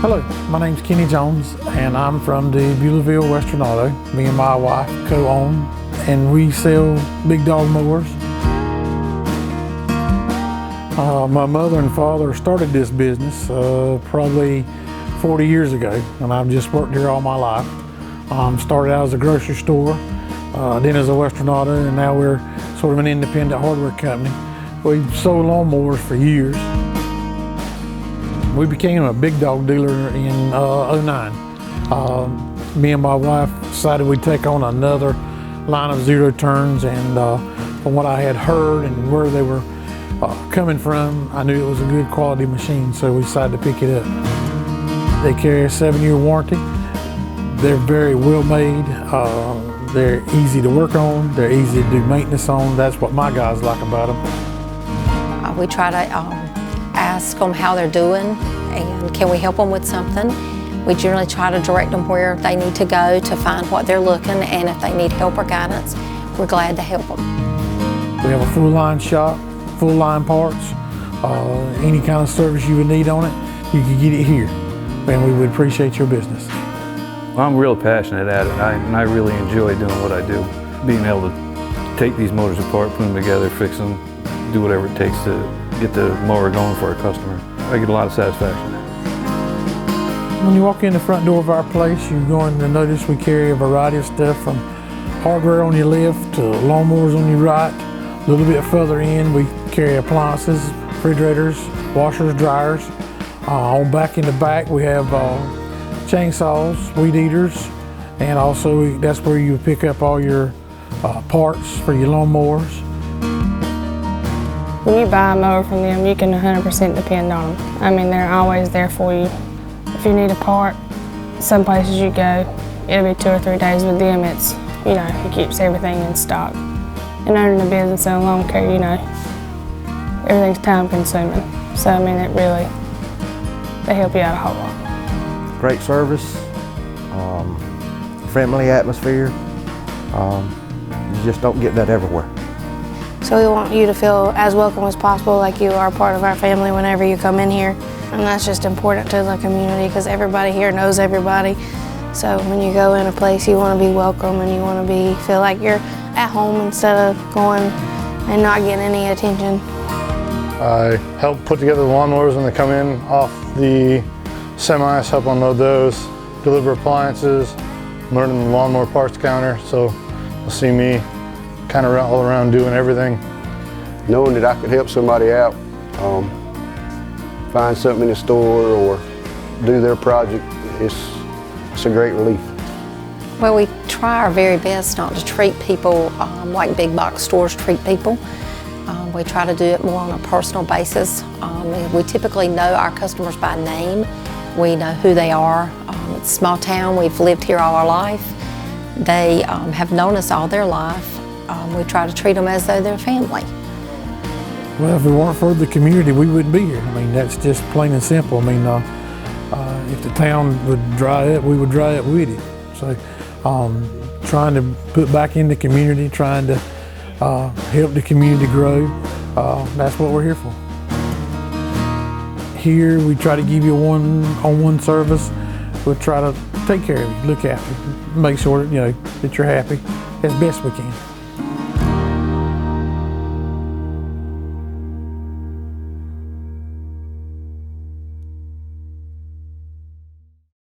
Hello, my name's Kenny Jones and I'm from the Beulahville Western Auto. Me and my wife co-own and we sell BigDog mowers. My mother and father started this business probably 40 years ago, and I've just worked here all my life. Started out as a grocery store, then as a Western Auto, and now we're sort of an independent hardware company. We've sold lawnmowers for years. We became a BigDog dealer in '09. Me and my wife decided we'd take on another line of zero turns, and from what I had heard and where they were coming from, I knew it was a good quality machine, so we decided to pick it up. They carry a 7-year warranty. They're very well made. They're easy to work on. They're easy to do maintenance on. That's what my guys like about them. We try to ask them how they're doing and can we help them with something. We generally try to direct them where they need to go to find what they're looking, and if they need help or guidance, we're glad to help them. We have a full line shop, full line parts. Any kind of service you would need on it, you can get it here, and we would appreciate your business. Well, I'm real passionate at it, and I really enjoy doing what I do. Being able to take these motors apart, put them together, fix them, do whatever it takes to get the mower going for our customer. I get a lot of satisfaction. When you walk in the front door of our place, you're going to notice we carry a variety of stuff from hardware on your left to lawnmowers on your right. A little bit further in, we carry appliances, refrigerators, washers, dryers. On back in the back, we have chainsaws, weed eaters, and also that's where you pick up all your parts for your lawnmowers. When you buy a mower from them, you can 100% depend on them. I mean, they're always there for you. If you need a part, some places you go, it'll be 2 or 3 days. With them, it's, you know, he keeps everything in stock. And owning a business in lawn care, you know, everything's time consuming. So, I mean, they help you out a whole lot. Great service, friendly atmosphere. You just don't get that everywhere. So we want you to feel as welcome as possible, like you are part of our family whenever you come in here. And that's just important to the community because everybody here knows everybody. So when you go in a place, you want to be welcome and you want to feel like you're at home instead of going and not getting any attention. I help put together the lawnmowers when they come in off the semis, help unload those, deliver appliances, learning the lawnmower parts counter. So you'll see me kind of all around doing everything. Knowing that I could help somebody out, find something in the store or do their project, it's a great relief. Well, we try our very best not to treat people like big box stores treat people. We try to do it more on a personal basis. We typically know our customers by name. We know who they are. It's a small town. We've lived here all our life. They have known us all their life. We try to treat them as though they're family. Well, if it weren't for the community, we wouldn't be here. I mean, that's just plain and simple. I mean, if the town would dry up, we would dry up with it. So, trying to put back in the community, trying to help the community grow, that's what we're here for. Here, we try to give you a one-on-one service. We'll try to take care of you, look after you, make sure that you're happy as best we can.